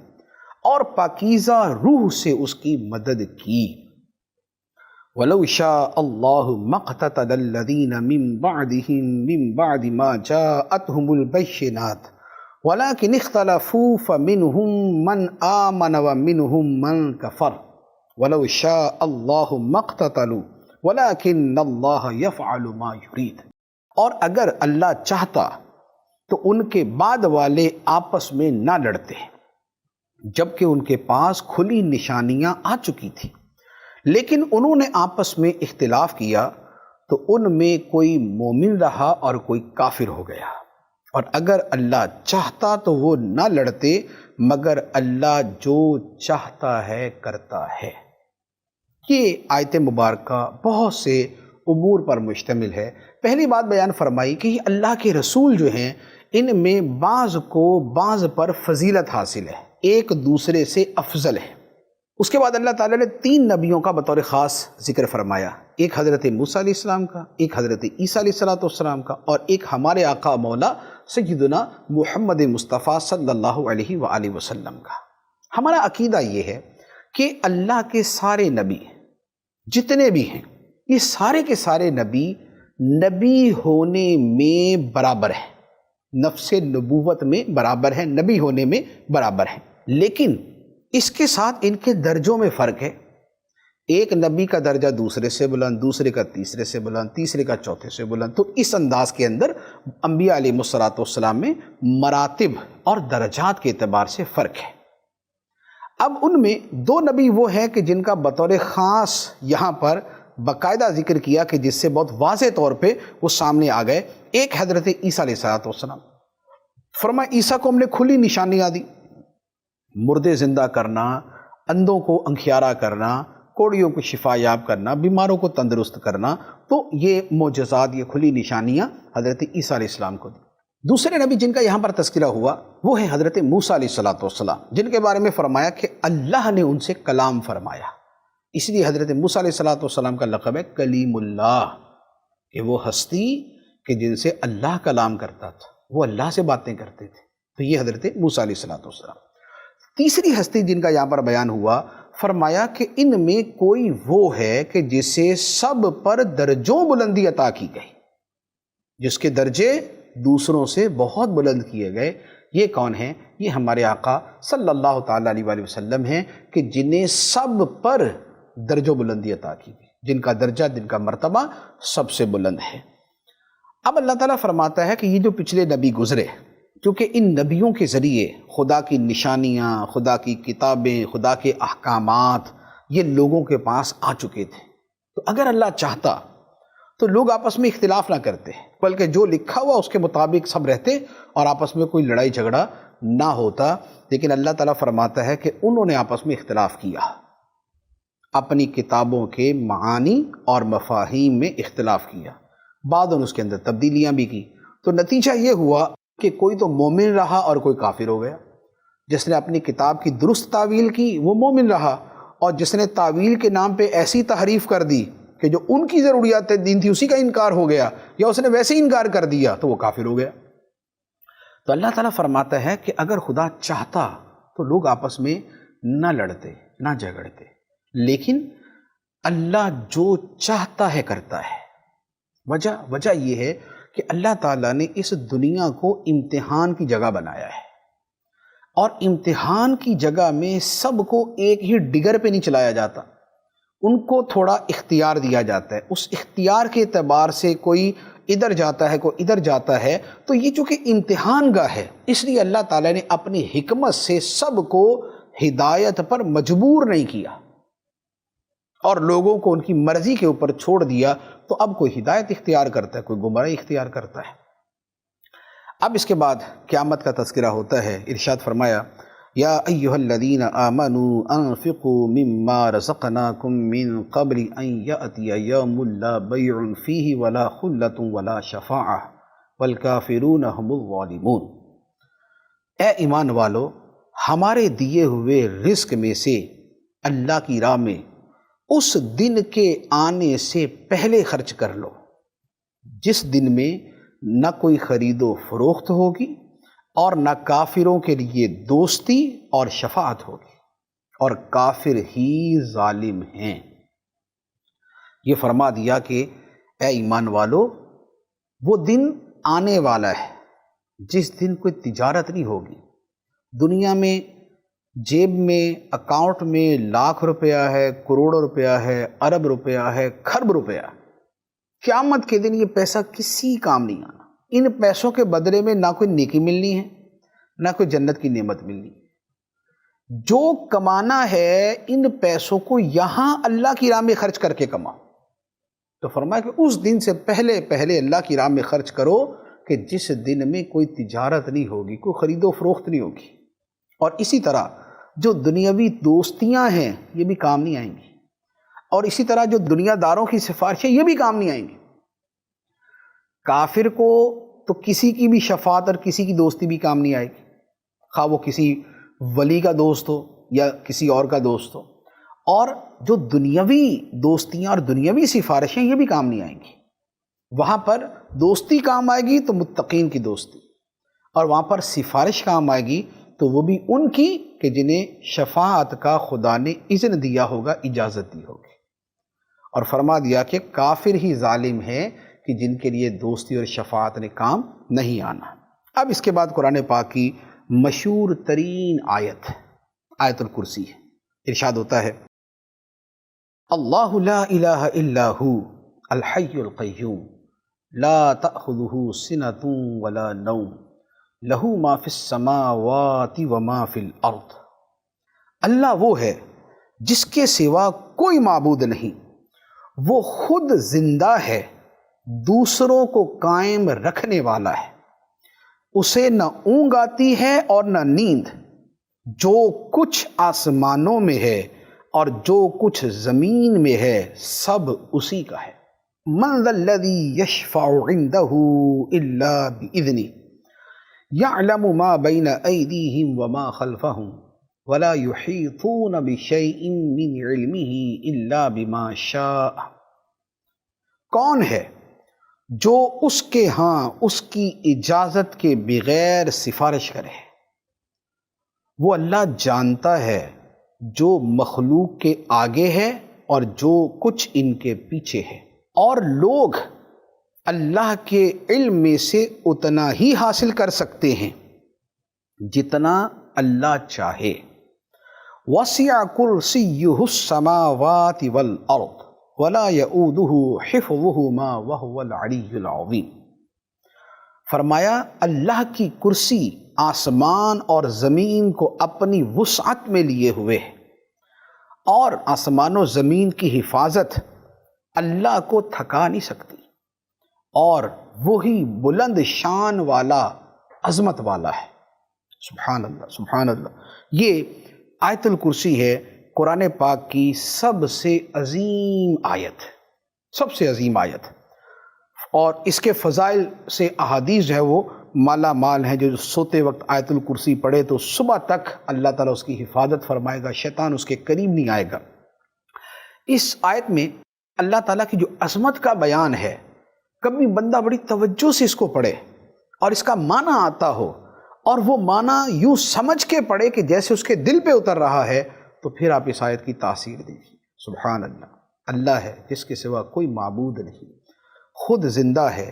اور پاکیزہ روح سے اس کی مدد کی۔ وَلَوْ شَاءَ اللَّهُ مَا اقْتَتَلَ الَّذِينَ مِن بَعْدِهِم مِّن بَعْدِ مَا جَاءَتْهُمُ الْبَيِّنَاتُ وَلَكِنِ اخْتَلَفُوا فَمِنْهُم مَّنْ آمَنَ وَمِنْهُم مَّنْ كَفَرَ وَلَوْ شَاءَ اللَّهُ مَا اقْتَتَلُوا وَلَكِنَّ اللَّهَ يَفْعَلُ مَا يُرِيدُ، اور اگر اللہ چاہتا تو ان کے بعد والے آپس میں نہ لڑتے، جبکہ ان کے پاس کھلی نشانیاں آ چکی تھیں، لیکن انہوں نے آپس میں اختلاف کیا تو ان میں کوئی مومن رہا اور کوئی کافر ہو گیا، اور اگر اللہ چاہتا تو وہ نہ لڑتے، مگر اللہ جو چاہتا ہے کرتا ہے۔ یہ آیت مبارکہ بہت سے امور پر مشتمل ہے۔ پہلی بات بیان فرمائی کہ یہ اللہ کے رسول جو ہیں ان میں بعض کو بعض پر فضیلت حاصل ہے، ایک دوسرے سے افضل ہے۔ اس کے بعد اللہ تعالیٰ نے 3 نبیوں کا بطور خاص ذکر فرمایا، ایک حضرت موسیٰ علیہ السلام کا، ایک حضرت عیسیٰ علیہ السلام کا، اور ایک ہمارے آقا مولا سیدنا محمد مصطفیٰ صلی اللہ علیہ وآلہ وسلم کا۔ ہمارا عقیدہ یہ ہے کہ اللہ کے سارے نبی جتنے بھی ہیں، یہ سارے کے سارے نبی ہونے میں برابر ہیں، نفس نبوت میں برابر ہیں، نبی ہونے میں برابر ہیں، لیکن اس کے ساتھ ان کے درجوں میں فرق ہے۔ ایک نبی کا درجہ دوسرے سے بلند، دوسرے کا تیسرے سے بلند، تیسرے کا چوتھے سے بلند۔ تو اس انداز کے اندر انبیاء علیہ السلام میں مراتب اور درجات کے اعتبار سے فرق ہے۔ اب ان میں 2 نبی وہ ہیں کہ جن کا بطور خاص یہاں پر باقاعدہ ذکر کیا کہ جس سے بہت واضح طور پہ وہ سامنے آ گئے۔ ایک حضرت عیسیٰ علیہ السلام، فرمایا عیسیٰ کو ہم نے کھلی نشانیاں دی، مردے زندہ کرنا، اندھوں کو انکھیارا کرنا، کوڑیوں کو شفا یاب کرنا، بیماروں کو تندرست کرنا، تو یہ معجزات، یہ کھلی نشانیاں حضرت عیسیٰ علیہ السلام کو دی۔ دوسرے نبی جن کا یہاں پر تذکرہ ہوا وہ ہے حضرت موسیٰ علیہ السلام، جن کے بارے میں فرمایا کہ اللہ نے ان سے کلام فرمایا، اس لیے حضرت موسیٰ علیہ السلام کا لقب ہے کلیم اللہ، کہ وہ ہستی کہ جن سے اللہ کلام کرتا تھا، وہ اللہ سے باتیں کرتے تھے۔ تو یہ حضرت موسیٰ علیہ السلام۔ تیسری ہستی جن کا یہاں پر بیان ہوا، فرمایا کہ ان میں کوئی وہ ہے کہ جسے سب پر درجوں بلندی عطا کی گئی، جس کے درجے دوسروں سے بہت بلند کیے گئے۔ یہ کون ہیں؟ یہ ہمارے آقا صلی اللہ تعالیٰ علیہ وآلہ وسلم ہیں کہ جنہیں سب پر درجوں بلندی عطا کی گئی، جن کا درجہ، جن کا مرتبہ سب سے بلند ہے۔ اب اللہ تعالیٰ فرماتا ہے کہ یہ جو پچھلے نبی گزرے، کیونکہ ان نبیوں کے ذریعے خدا کی نشانیاں، خدا کی کتابیں، خدا کے احکامات یہ لوگوں کے پاس آ چکے تھے، تو اگر اللہ چاہتا تو لوگ آپس میں اختلاف نہ کرتے، بلکہ جو لکھا ہوا اس کے مطابق سب رہتے اور آپس میں کوئی لڑائی جھگڑا نہ ہوتا۔ لیکن اللہ تعالیٰ فرماتا ہے کہ انہوں نے آپس میں اختلاف کیا، اپنی کتابوں کے معانی اور مفاہیم میں اختلاف کیا، بعد ان اس کے اندر تبدیلیاں بھی کی، تو نتیجہ یہ ہوا کہ کوئی تو مومن رہا اور کوئی کافر ہو گیا، جس نے اپنی کتاب کی درست تعویل کی وہ مومن رہا، اور جس نے تعویل کے نام پہ ایسی تحریف کر دی کہ جو ان کی ضروریات دین تھی اسی کا انکار ہو گیا، یا اس نے ویسے ہی انکار کر دیا، تو وہ کافر ہو گیا۔ تو اللہ تعالیٰ فرماتا ہے کہ اگر خدا چاہتا تو لوگ آپس میں نہ لڑتے نہ جھگڑتے، لیکن اللہ جو چاہتا ہے کرتا ہے۔ وجہ یہ ہے کہ اللہ تعالیٰ نے اس دنیا کو امتحان کی جگہ بنایا ہے، اور امتحان کی جگہ میں سب کو ایک ہی ڈگر پہ نہیں چلایا جاتا، ان کو تھوڑا اختیار دیا جاتا ہے۔ اس اختیار کے اعتبار سے کوئی ادھر جاتا ہے کوئی ادھر جاتا ہے، تو یہ چونکہ امتحان گاہ ہے، اس لیے اللہ تعالیٰ نے اپنی حکمت سے سب کو ہدایت پر مجبور نہیں کیا اور لوگوں کو ان کی مرضی کے اوپر چھوڑ دیا۔ تو اب کوئی ہدایت اختیار کرتا ہے، کوئی گمراہی اختیار کرتا ہے۔ اب اس کے بعد قیامت کا تذکرہ ہوتا ہے۔ ارشاد فرمایا، یا ایھا الذین آمنوا انفقوا مما رزقناکم من قبل ان یأتی یوم لا بیع فیہ ولا خلۃ ولا شفاعہ والکافرون هم الظالمون۔ اے ایمان والو، ہمارے دیے ہوئے رزق میں سے اللہ کی راہ میں اس دن کے آنے سے پہلے خرچ کر لو جس دن میں نہ کوئی خرید و فروخت ہوگی اور نہ کافروں کے لیے دوستی اور شفاعت ہوگی، اور کافر ہی ظالم ہیں۔ یہ فرما دیا کہ اے ایمان والو، وہ دن آنے والا ہے جس دن کوئی تجارت نہیں ہوگی۔ دنیا میں جیب میں اکاؤنٹ میں لاکھ روپیہ ہے، کروڑ روپیہ ہے، ارب روپیہ ہے، کھرب روپیہ۔ قیامت کے دن یہ پیسہ کسی کام نہیں آنا۔ ان پیسوں کے بدلے میں نہ کوئی نیکی ملنی ہے نہ کوئی جنت کی نعمت ملنی ہے۔ جو کمانا ہے ان پیسوں کو یہاں اللہ کی راہ میں خرچ کر کے کماؤ۔ تو فرمایا کہ اس دن سے پہلے اللہ کی راہ میں خرچ کرو کہ جس دن میں کوئی تجارت نہیں ہوگی، کوئی خرید و فروخت نہیں ہوگی۔ اور اسی طرح جو دنیاوی دوستیاں ہیں یہ بھی کام نہیں آئیں گی، اور اسی طرح جو دنیا داروں کی سفارشیں یہ بھی کام نہیں آئیں گی۔ کافر کو تو کسی کی بھی شفاعت اور کسی کی دوستی بھی کام نہیں آئے گی، خواہ وہ کسی ولی کا دوست ہو یا کسی اور کا دوست ہو۔ اور جو دنیاوی دوستیاں اور دنیاوی سفارشیں یہ بھی کام نہیں آئیں گی۔ وہاں پر دوستی کام آئے گی تو متقین کی دوستی، اور وہاں پر سفارش کام آئے گی تو وہ بھی ان کی کہ جنہیں شفاعت کا خدا نے اذن دیا ہوگا، اجازت دی ہوگی۔ اور فرما دیا کہ کافر ہی ظالم ہے کہ جن کے لیے دوستی اور شفاعت نے کام نہیں آنا۔ اب اس کے بعد قرآن پاک کی مشہور ترین آیت الکرسی ہے۔ ارشاد ہوتا ہے، اللہ لا الہ الا ہو الحی القیوم لا تأخذہ سنۃ ولا نوم لہ ما فی السماوات وما فی الارض۔ اللہ وہ ہے جس کے سوا کوئی معبود نہیں، وہ خود زندہ ہے، دوسروں کو قائم رکھنے والا ہے، اسے نہ اونگ آتی ہے اور نہ نیند۔ جو کچھ آسمانوں میں ہے اور جو کچھ زمین میں ہے سب اسی کا ہے۔ من ذا الذی یشفع عندہ الا بإذنہ یعلم ما بین ایدیہم وما خلفہم ولا یحیطون بشیء من علمہ الا بما شاء۔ کون ہے جو اس کے ہاں اس کی اجازت کے بغیر سفارش کرے؟ وہ اللہ جانتا ہے جو مخلوق کے آگے ہے اور جو کچھ ان کے پیچھے ہے، اور لوگ اللہ کے علم میں سے اتنا ہی حاصل کر سکتے ہیں جتنا اللہ چاہے۔ وسع کرسیہ السماوات والارض ولا یؤودہ حفظہما وہو العلی العظیم۔ فرمایا اللہ کی کرسی آسمان اور زمین کو اپنی وسعت میں لیے ہوئے ہے، اور آسمان و زمین کی حفاظت اللہ کو تھکا نہیں سکتی، اور وہی بلند شان والا، عظمت والا ہے۔ سبحان اللہ سبحان اللہ۔ یہ آیت الکرسی ہے قرآن پاک کی سب سے عظیم آیت، سب سے عظیم آیت، اور اس کے فضائل سے احادیث جو ہے وہ مالا مال ہیں، جو سوتے وقت آیت الکرسی پڑھے تو صبح تک اللہ تعالیٰ اس کی حفاظت فرمائے گا، شیطان اس کے قریب نہیں آئے گا۔ اس آیت میں اللہ تعالیٰ کی جو عظمت کا بیان ہے، کبھی بندہ بڑی توجہ سے اس کو پڑھے اور اس کا معنی آتا ہو، اور وہ معنی یوں سمجھ کے پڑھے کہ جیسے اس کے دل پہ اتر رہا ہے، تو پھر آپ اس آیت کی تاثیر دیکھیے۔ سبحان اللہ، اللہ ہے جس کے سوا کوئی معبود نہیں، خود زندہ ہے،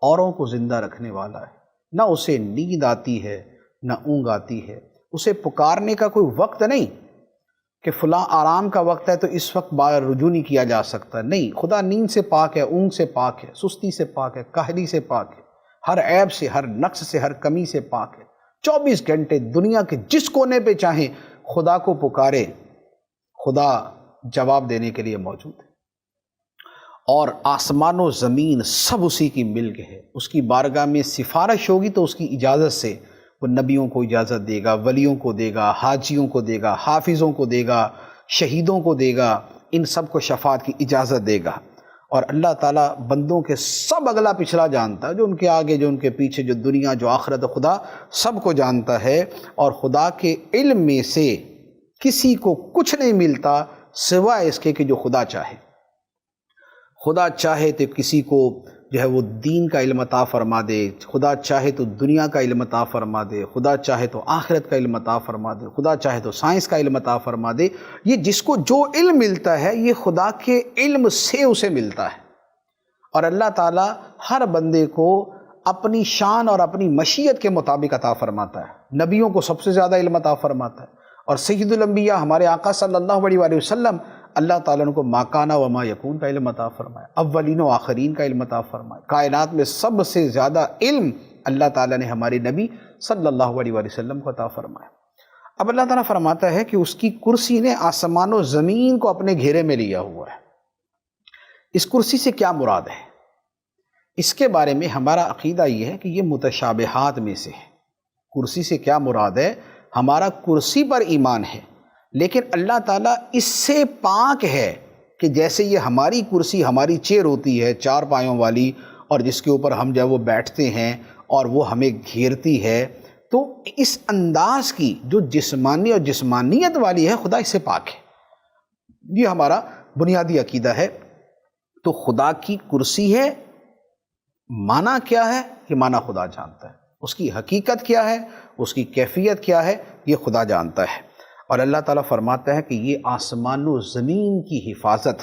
اوروں کو زندہ رکھنے والا ہے، نہ اسے نیند آتی ہے نہ اونگ آتی ہے، اسے پکارنے کا کوئی وقت نہیں کہ فلاں آرام کا وقت ہے تو اس وقت باہر رجوع نہیں کیا جا سکتا، نہیں، خدا نیند سے پاک ہے، اونگ سے پاک ہے، سستی سے پاک ہے، کاہلی سے پاک ہے، ہر عیب سے، ہر نقص سے، ہر کمی سے پاک ہے۔ 24 گھنٹے دنیا کے جس کونے پہ چاہیں خدا کو پکارے، خدا جواب دینے کے لیے موجود ہے، اور آسمان و زمین سب اسی کی ملک ہے۔ اس کی بارگاہ میں سفارش ہوگی تو اس کی اجازت سے وہ نبیوں کو اجازت دے گا، ولیوں کو دے گا، حاجیوں کو دے گا، حافظوں کو دے گا، شہیدوں کو دے گا، ان سب کو شفاعت کی اجازت دے گا۔ اور اللہ تعالیٰ بندوں کے سب اگلا پچھلا جانتا ہے، جو ان کے آگے، جو ان کے پیچھے، جو دنیا، جو آخرت، خدا سب کو جانتا ہے، اور خدا کے علم میں سے کسی کو کچھ نہیں ملتا سوائے اس کے کہ جو خدا چاہے۔ خدا چاہے تو کسی کو جو ہے وہ دین کا علم عطا فرما دے، خدا چاہے تو دنیا کا علم عطا فرما دے، خدا چاہے تو آخرت کا علم عطا فرما دے، خدا چاہے تو سائنس کا علم عطا فرما دے۔ یہ جس کو جو علم ملتا ہے یہ خدا کے علم سے اسے ملتا ہے، اور اللہ تعالیٰ ہر بندے کو اپنی شان اور اپنی مشیت کے مطابق عطا فرماتا ہے۔ نبیوں کو سب سے زیادہ علم عطا فرماتا ہے، اور سید الانبیاء ہمارے آقا صلی اللہ علیہ وآلہ وسلم، اللہ تعالیٰ نے کو ما کان و ما یکون کا علم عطا فرمایا، اولین و آخرین کا علم عطا فرمایا۔ کائنات میں سب سے زیادہ علم اللہ تعالیٰ نے ہمارے نبی صلی اللہ علیہ وآلہ وسلم کو عطا فرمایا۔ اب اللہ تعالیٰ فرماتا ہے کہ اس کی کرسی نے آسمان و زمین کو اپنے گھیرے میں لیا ہوا ہے۔ اس کرسی سے کیا مراد ہے؟ اس کے بارے میں ہمارا عقیدہ یہ ہے کہ یہ متشابہات میں سے ہے۔ کرسی سے کیا مراد ہے؟ ہمارا کرسی پر ایمان ہے، لیکن اللہ تعالیٰ اس سے پاک ہے کہ جیسے یہ ہماری کرسی، ہماری چیئر ہوتی ہے 4 پایوں والی، اور جس کے اوپر ہم جو ہے وہ بیٹھتے ہیں اور وہ ہمیں گھیرتی ہے، تو اس انداز کی جو جسمانی اور جسمانیت والی ہے، خدا اس سے پاک ہے۔ یہ ہمارا بنیادی عقیدہ ہے۔ تو خدا کی کرسی ہے، معنی کیا ہے؟ یہ معنی خدا جانتا ہے، اس کی حقیقت کیا ہے، اس کی کیفیت کیا ہے، یہ خدا جانتا ہے۔ اور اللہ تعالیٰ فرماتا ہے کہ یہ آسمان و زمین کی حفاظت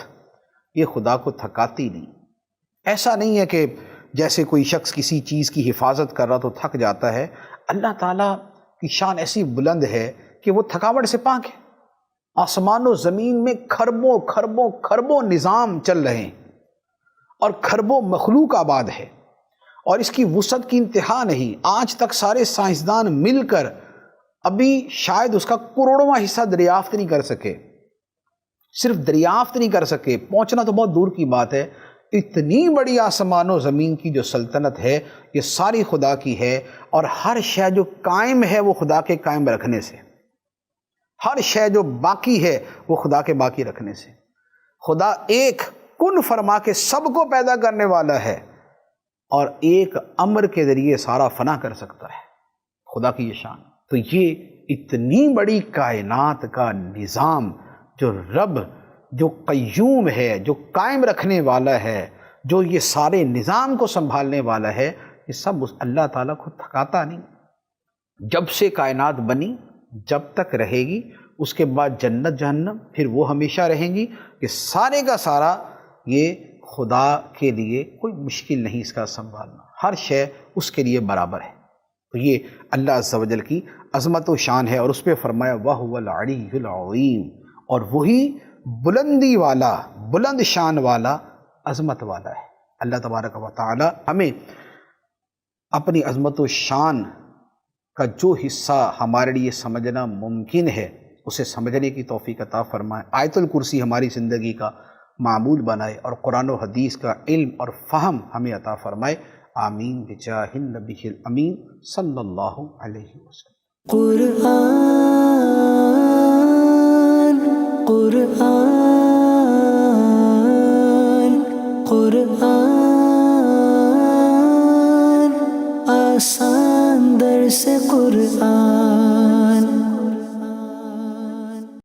یہ خدا کو تھکاتی نہیں۔ ایسا نہیں ہے کہ جیسے کوئی شخص کسی چیز کی حفاظت کر رہا تو تھک جاتا ہے۔ اللہ تعالیٰ کی شان ایسی بلند ہے کہ وہ تھکاوٹ سے پاک ہے۔ آسمان و زمین میں کھربوں کھربوں کھربوں نظام چل رہے ہیں، اور کھربوں مخلوق آباد ہے، اور اس کی وسعت کی انتہا نہیں۔ آج تک سارے سائنسدان مل کر ابھی شاید اس کا کروڑواں حصہ دریافت نہیں کر سکے، صرف دریافت نہیں کر سکے، پہنچنا تو بہت دور کی بات ہے۔ اتنی بڑی آسمان و زمین کی جو سلطنت ہے یہ ساری خدا کی ہے، اور ہر شے جو قائم ہے وہ خدا کے قائم رکھنے سے، ہر شے جو باقی ہے وہ خدا کے باقی رکھنے سے۔ خدا ایک کن فرما کے سب کو پیدا کرنے والا ہے، اور ایک امر کے ذریعے سارا فنا کر سکتا ہے، خدا کی یہ شان۔ تو یہ اتنی بڑی کائنات کا نظام جو رب، جو قیوم ہے، جو قائم رکھنے والا ہے، جو یہ سارے نظام کو سنبھالنے والا ہے، یہ سب اللہ تعالیٰ کو تھکاتا نہیں۔ جب سے کائنات بنی جب تک رہے گی، اس کے بعد جنت جہنم، پھر وہ ہمیشہ رہیں گی، کہ سارے کا سارا یہ خدا کے لیے کوئی مشکل نہیں اس کا سنبھالنا، ہر شے اس کے لیے برابر ہے۔ تو یہ اللہ عز و جل کی عظمت و شان ہے، اور اس پہ فرمایا وَهُوَ الْعَلِيُّ الْعَظِيمُ، اور وہی بلندی والا، بلند شان والا، عظمت والا ہے۔ اللہ تبارک و تعالی ہمیں اپنی عظمت و شان کا جو حصہ ہمارے لیے سمجھنا ممکن ہے اسے سمجھنے کی توفیق عطا فرمائے۔ آیت الکرسی ہماری زندگی کا معمول بنائے، اور قرآن و حدیث کا علم اور فہم ہمیں عطا فرمائے۔ آمین بجاہ النبی الامین صلی اللہ علیہ وسلم۔ قرآن قرآن